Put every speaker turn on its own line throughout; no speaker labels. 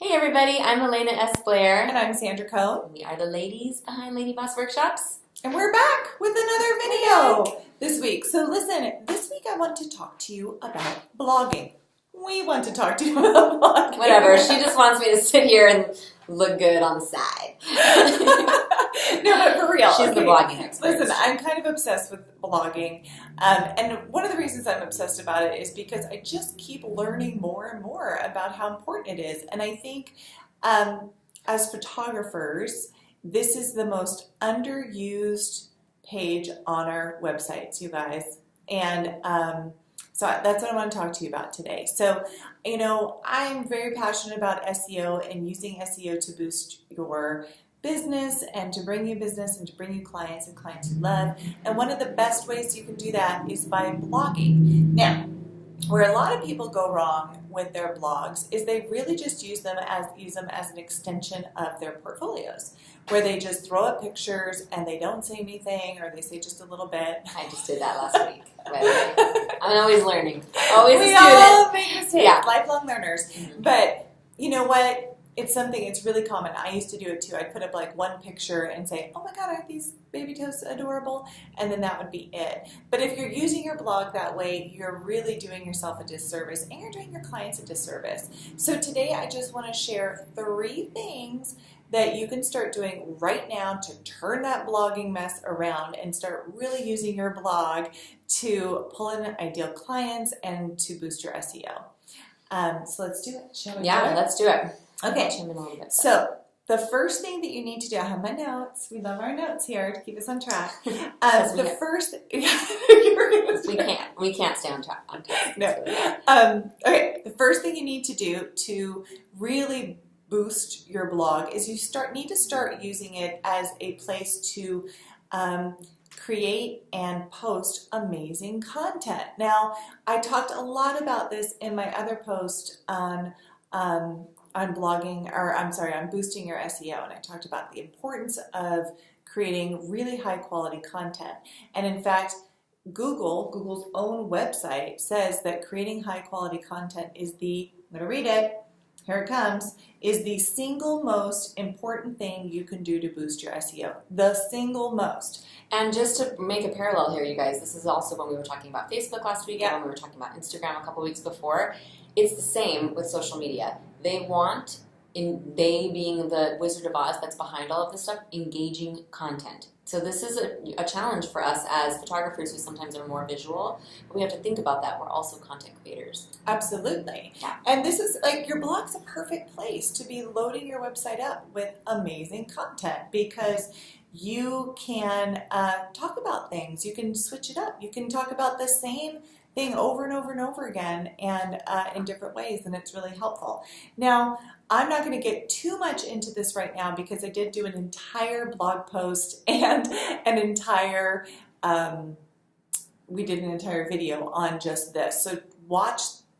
Hey everybody, I'm Elena S. Blair.
And I'm Sandra Cohn.
We are the ladies behind Lady Boss Workshops.
And we're back with another video this week. So listen, this week I want to talk to you about blogging. We want to talk to you about blogging.
Whatever, she just wants me to sit here and look good on the side.
No, but for real.
She's the blogging expert.
Listen, I'm kind of obsessed with blogging. And one of the reasons I'm obsessed about it is because I just keep learning more and more about how important it is. And I think as photographers, this is the most underused page on our websites, you guys. And so that's what I want to talk to you about today. So, you know, I'm very passionate about SEO and using SEO to boost your business and to bring you business and to bring you clients and clients you love. And one of the best ways you can do that is by blogging. Now, where a lot of people go wrong with their blogs is they really just use them as an extension of their portfolios, where they just throw up pictures and they don't say anything, or they say just a little bit.
I just did that last week. I'm always learning. Always a
we
student.
all make mistakes,
Yeah.
lifelong learners.
Mm-hmm.
But you know what? It's something, it's really common. I used to do it too. I'd put up like one picture and say, oh my God, aren't these baby toes adorable? And then that would be it. But if you're using your blog that way, you're really doing yourself a disservice and you're doing your clients a disservice. So today I just want to share 3 things that you can start doing right now to turn that blogging mess around and start really using your blog to pull in ideal clients and to boost your SEO. So let's do it. Shall we?
Yeah, let's do it.
Okay,
Chime in a little bit.
so the first thing that you need to do, I have my notes. We love our notes here to keep us on track.
Yes,
The
we
first,
we can't stay on track.
No. Okay, the first thing you need to do to really boost your blog is you need to start using it as a place to create and post amazing content. Now, I talked a lot about this in my other post on blogging, or I'm sorry, on boosting your SEO, and I talked about the importance of creating really high quality content. And in fact, Google's own website says that creating high quality content is I'm going to read it, here it comes, is the single most important thing you can do to boost your SEO. The single most.
And just to make a parallel here, you guys, this is also when we were talking about Facebook last week, and when we were talking about Instagram a couple weeks before. It's the same with social media. They want, they being the Wizard of Oz that's behind all of this stuff, engaging content. So this is a challenge for us as photographers who sometimes are more visual, but we have to think about that. We're also content creators.
Absolutely.
Yeah.
And this is like, your blog's a perfect place to be loading your website up with amazing content, because you can talk about things. You can switch it up. You can talk about the same thing over and over and over again, and in different ways, and it's really helpful. Now, I'm not going to get too much into this right now because I did do an entire blog post and we did an entire video on just this. So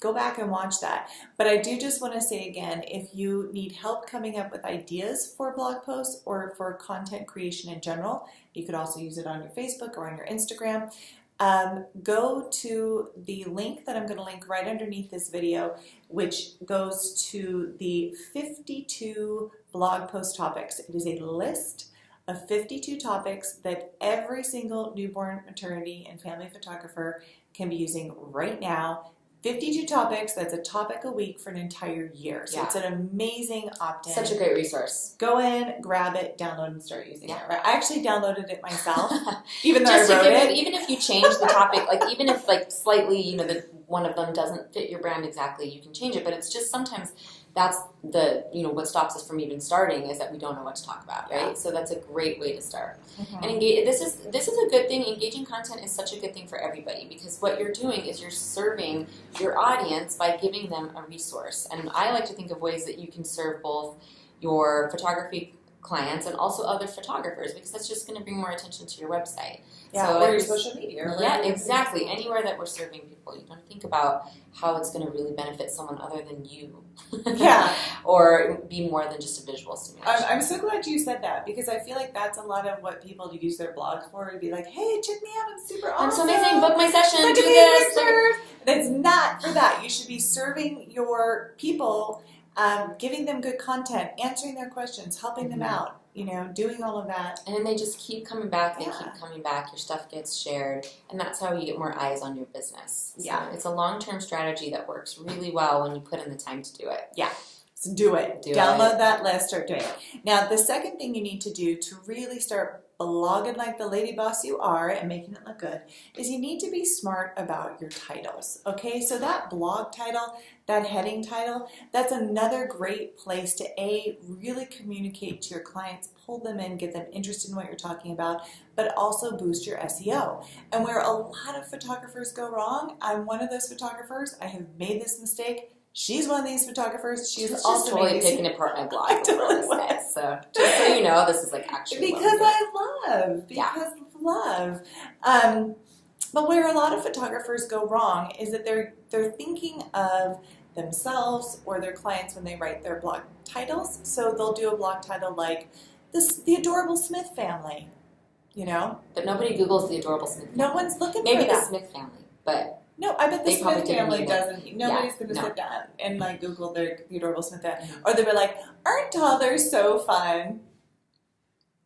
go back and watch that. But I do just want to say again, if you need help coming up with ideas for blog posts or for content creation in general, you could also use it on your Facebook or on your Instagram. Go to the link that I'm going to link right underneath this video, which goes to the 52 blog post topics. It is a list of 52 topics that every single newborn, maternity, and family photographer can be using right now. 52 topics, that's a topic a week for an entire year. So it's an amazing opt-in.
Such a great resource.
Go in, grab it, download, and start using it. Right? I actually downloaded it myself, even though
Just
I wrote it.
Even if you change the topic, like even if like slightly, you know, one of them doesn't fit your brand exactly, you can change it. But it's just sometimes that's what stops us from even starting is that we don't know what to talk about, right? Yeah. So that's a great way to start. Mm-hmm. And this is a good thing. Engaging content is such a good thing for everybody, because what you're doing is you're serving your audience by giving them a resource. And I like to think of ways that you can serve both your photography clients and also other photographers, because that's just going to bring more attention to your website.
Yeah,
so
or your social media.
Yeah, exactly. Anywhere that we're serving people, you got to think about how it's going to really benefit someone other than you.
Yeah.
Or be more than just a visual stimulation.
I'm so glad you said that, because I feel like that's a lot of what people use their blogs for, to be like, hey, check me out, I'm super awesome.
I'm so amazing, book my session,
Look
do
at these
this.
pictures. It's not for that. You should be serving your people giving them good content, answering their questions, helping them out, doing all of that.
And then they just keep coming back, keep coming back, your stuff gets shared, and that's how you get more eyes on your business. So it's a long-term strategy that works really well when you put in the time to do it.
Yeah. So do it. Download that list, start doing it. Now, the second thing you need to do to really start blogging like the lady boss you are and making it look good is you need to be smart about your titles. Okay, so that blog title, that heading title, that's another great place to really communicate to your clients, pull them in, get them interested in what you're talking about, but also boost your SEO. And where a lot of photographers go wrong, I'm one of those photographers. I have made this mistake. She's one of these photographers. She's also
totally taking apart my blog before this day. So just so you know, this is like actually
because of love. But where a lot of photographers go wrong is that they're thinking of themselves or their clients when they write their blog titles. So they'll do a blog title like the Adorable Smith Family,
But nobody Googles the Adorable Smith family.
No one's looking
for that.
Maybe
the Smith family, but...
No, I bet the
they
Smith family doesn't. Nobody's going to sit down and Google the Adorable Smith family. Or they'll be like, aren't toddlers so fun?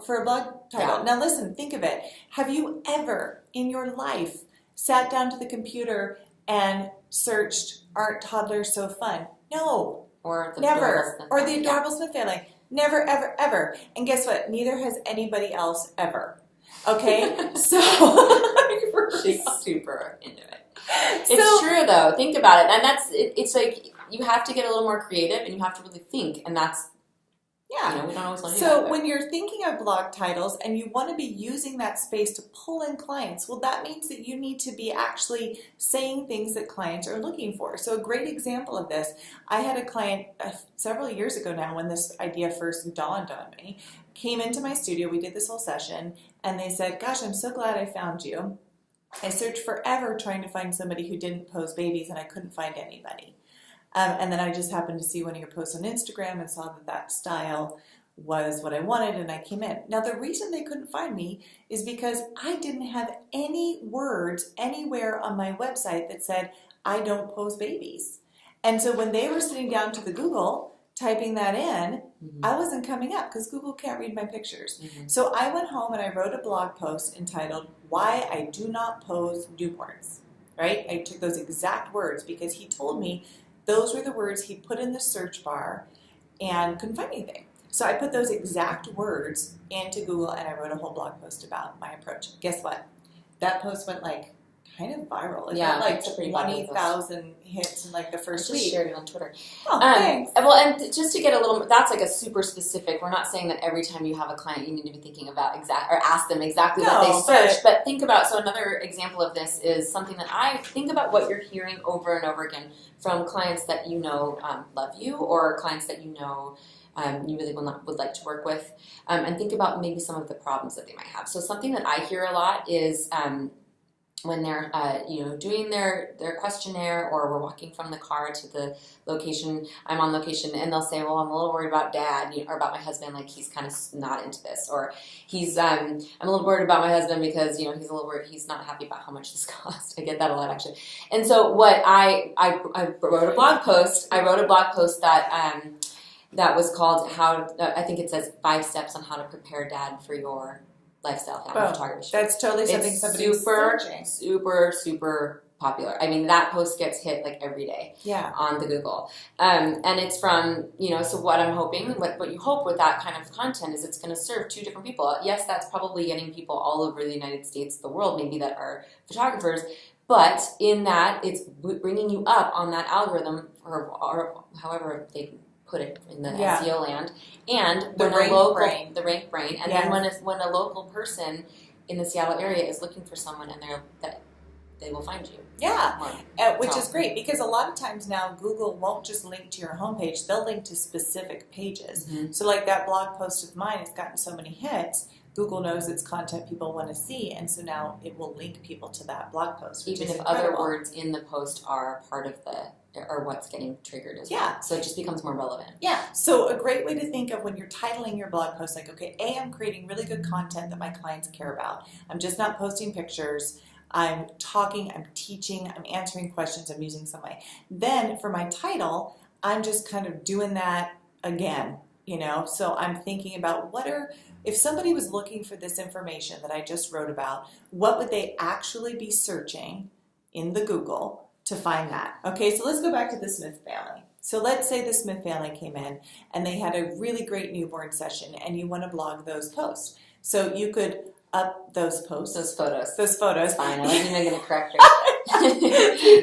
For a blog title. Yeah. Now listen, think of it. Have you ever in your life sat down to the computer and searched, aren't toddlers so fun? No.
Or the
never. Or the Adorable Smith family. Never, ever, ever. And guess what? Neither has anybody else ever. Okay? So
she's super into it. It's true though. Think about it, and it's like you have to get a little more creative, and you have to really think, and that's we don't always want to do that.
So when you're thinking of blog titles and you want to be using that space to pull in clients, well, that means that you need to be actually saying things that clients are looking for. So a great example of this, I had a client several years ago now when this idea first dawned on me, came into my studio, we did this whole session, and they said, "Gosh, I'm so glad I found you. I searched forever trying to find somebody who didn't pose babies, and I couldn't find anybody. And then I just happened to see one of your posts on Instagram and saw that style was what I wanted, and I came in." Now, the reason they couldn't find me is because I didn't have any words anywhere on my website that said, "I don't pose babies." And so when they were sitting down to the Google, typing that in, I wasn't coming up because Google can't read my pictures. So I went home and I wrote a blog post entitled, "Why I Do Not Pose Newborns." Right? I took those exact words because he told me those were the words he put in the search bar and couldn't find anything. So I put those exact words into Google and I wrote a whole blog post about my approach. Guess what? That post went kind of viral. It got like 20,000 hits in the first week.
I just shared it on Twitter.
Oh, thanks.
Well, and just to get a little, that's a super specific. We're not saying that every time you have a client, you need to be thinking about or ask them exactly what they searched. But think about, so another example of this is something that I think about what you're hearing over and over again from clients that love you, or clients that you really would like to work with, and think about maybe some of the problems that they might have. So something that I hear a lot is when they're doing their questionnaire, or we're walking from the car to the location, I'm on location, and they'll say, "Well, I'm a little worried about Dad, or about my husband, he's kind of not into this," or he's I'm a little worried about my husband because he's a little worried, he's not happy about how much this cost. I get that a lot actually. And so what I wrote a blog post. I wrote a blog post that was called I think it says 5 steps on how to prepare Dad for your lifestyle family photography.
That's totally something somebody's searching.
Super popular. I mean, that post gets hit every day on the Google. And it's from, so what I'm hoping, what you hope with that kind of content is it's going to serve 2 different people. Yes, that's probably getting people all over the United States, the world maybe, that are photographers, but in that it's bringing you up on that algorithm, or however they put it in the SEO land, and
the
rank brain, and then when a local person in the Seattle area is looking for someone, and they will find you.
Which is great, because a lot of times now Google won't just link to your homepage; they'll link to specific pages. So that blog post of mine has gotten so many hits. Google knows it's content people want to see, and so now it will link people to that blog post.
Even if other words in the post are part of or what's getting triggered as well. So it just becomes more relevant.
So a great way to think of when you're titling your blog post, I'm creating really good content that my clients care about. I'm just not posting pictures. I'm talking, I'm teaching, I'm answering questions, I'm using some way. Then for my title, I'm just kind of doing that again, So I'm thinking about if somebody was looking for this information that I just wrote about, what would they actually be searching in the Google to find that? Okay, so let's go back to the Smith family. So let's say the Smith family came in and they had a really great newborn session and you want to blog those posts. So you could up those posts.
Those photos.
Those photos.
Fine, I wasn't even going to correct her.
I do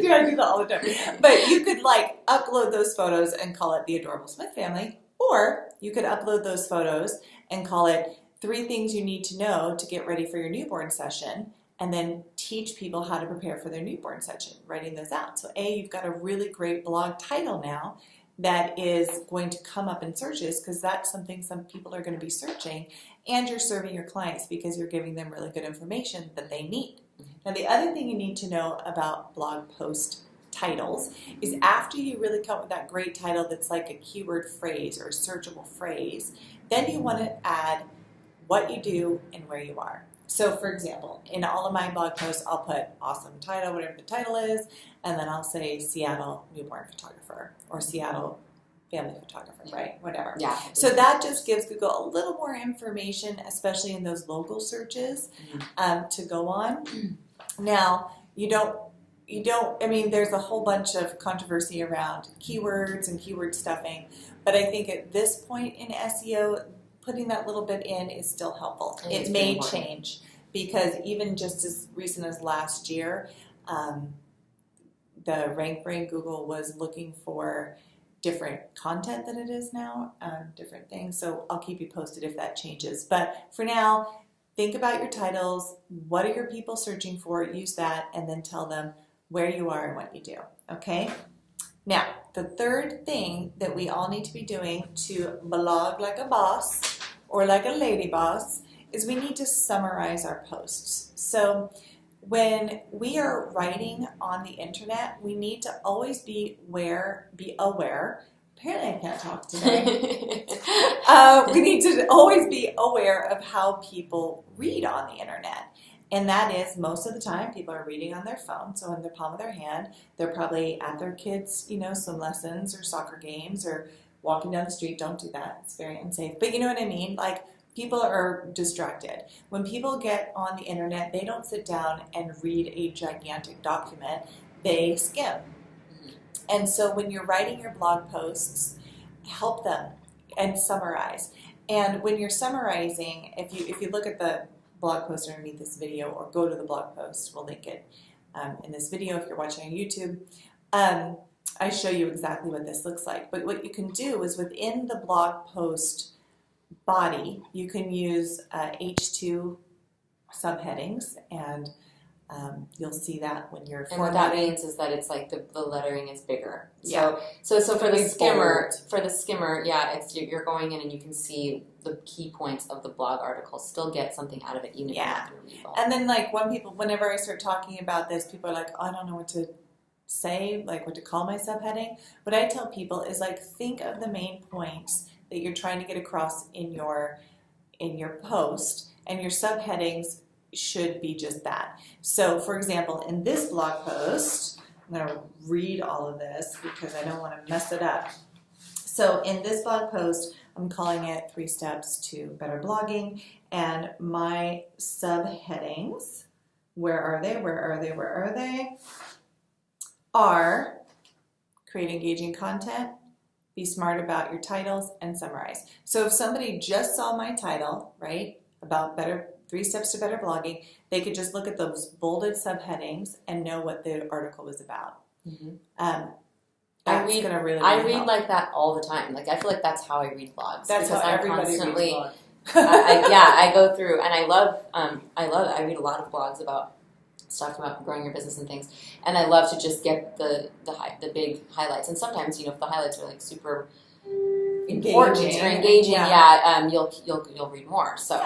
that all the time. But you could upload those photos and call it the Adorable Smith Family, or you could upload those photos and call it 3 things you need to know to get ready for your newborn session, and then teach people how to prepare for their newborn session, writing those out. So you've got a really great blog title now that is going to come up in searches because that's something some people are going to be searching, and you're serving your clients because you're giving them really good information that they need. Now, the other thing you need to know about blog post titles is after you really come up with that great title that's like a keyword phrase or a searchable phrase, then you want to add what you do and where you are. So, for example, in all of my blog posts, I'll put awesome title, whatever the title is, and then I'll say Seattle newborn photographer or Seattle family photographer, right? Whatever.
Yeah.
So that just gives Google a little more information, especially in those local searches, to go on. Now, there's a whole bunch of controversy around keywords and keyword stuffing, but I think at this point in SEO, putting that little bit in is still helpful. It may change because even just as recent as last year, the Rank Brain Google was looking for different content than it is now, different things. So I'll keep you posted if that changes. But for now, think about your titles. What are your people searching for? Use that and then tell them where you are and what you do. Okay? Now, the third thing that we all need to be doing to blog like a boss or like a lady boss is we need to summarize our posts. So when we are writing on the internet, we need to always be aware. Apparently I can't talk today. We need to always be aware of how people read on the internet. And that is, most of the time, people are reading on their phone, so in the palm of their hand. They're probably at their kids' swim lessons or soccer games or walking down the street. Don't do that. It's very unsafe. But you know what I mean? People are distracted. When people get on the internet, they don't sit down and read a gigantic document. They skim. And so when you're writing your blog posts, help them and summarize. And when you're summarizing, if you look at the blog post underneath this video or go to the blog post, we'll link it in this video if you're watching on YouTube, I show you exactly what this looks like. But what you can do is within the blog post body, you can use H2 subheadings, and you'll see that when you're formatting.
And what that means is that it's like the lettering is bigger.
Yeah.
So for the skimmer, yeah, you're going in and you can see the key points of the blog article. Still get something out of it, even if you're not going to read all.
And then whenever I start talking about this, people are like, oh, I don't know what to say, what to call my subheading. What I tell people is think of the main points that you're trying to get across in your post, and your subheadings should be just that. So, for example, in this blog post, I'm going to read all of this because I don't want to mess it up. So, in this blog post, I'm calling it 3 Steps to Better Blogging, and my subheadings, where are they? Are create engaging content, be smart about your titles, and summarize. So if somebody just saw my title, right, about 3 Steps to Better Blogging, they could just look at those bolded subheadings and know what the article was about. Mm-hmm. I
read like that all the time. I feel like that's how I read blogs.
That's how everybody reads blogs.
I go through, and I read a lot of blogs about stuff about growing your business and things, and I love to just get the big highlights. And sometimes, if the highlights are super important or engaging, you'll read more. So,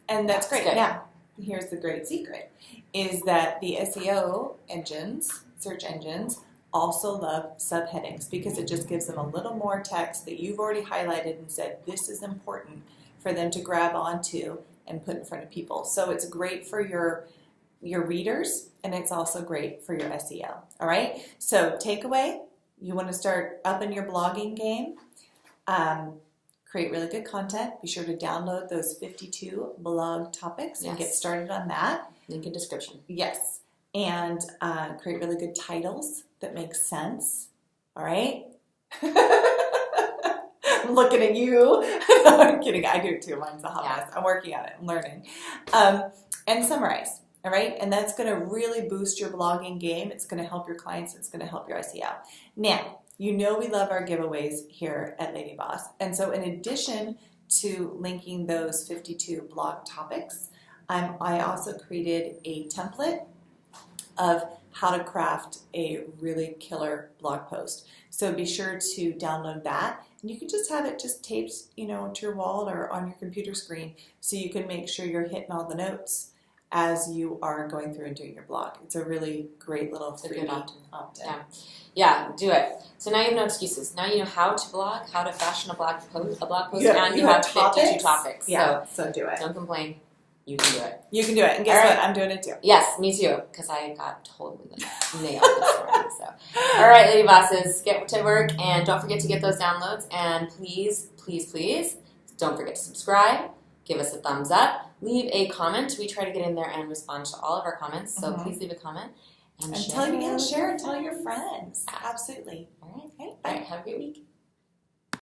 and that's great. Good. Now, here's the great secret: is that the SEO engines, search engines, also love subheadings because it just gives them a little more text that you've already highlighted and said this is important for them to grab onto and put in front of people. So it's great for your readers, and it's also great for your SEO. All right? So takeaway, you want to start upping your blogging game, create really good content. Be sure to download those 52 blog topics and get started on that.
Link in description.
Yes. And create really good titles that make sense. All right? I'm looking at you. No, I'm kidding. I do it too. Mine's a hot mess. I'm working on it. I'm learning. And summarize. All right? And that's going to really boost your blogging game. It's going to help your clients. It's going to help your SEO. Now, you know we love our giveaways here at Lady Boss. And so in addition to linking those 52 blog topics, I also created a template of how to craft a really killer blog post. So be sure to download that. And you can just have it just taped, to your wall or on your computer screen so you can make sure you're hitting all the notes as you are going through and doing your blog. It's a really great little free opt-in.
Yeah, do it. So now you have no excuses. Now you know how to blog, how to fashion a blog post, and you have 52 topics.
Yeah, so do it.
Don't complain. You can do it.
You can do it. And guess what? I'm doing it too.
Yes, me too. Because I got totally nailed this morning. So, all right, Lady Bosses, get to work. And don't forget to get those downloads. And please, please, please, don't forget to subscribe. Give us a thumbs up. Leave a comment. We try to get in there and respond to all of our comments. So please leave a comment. And
share and tell your friends. Absolutely.
All right. Okay. All right. Have a great week.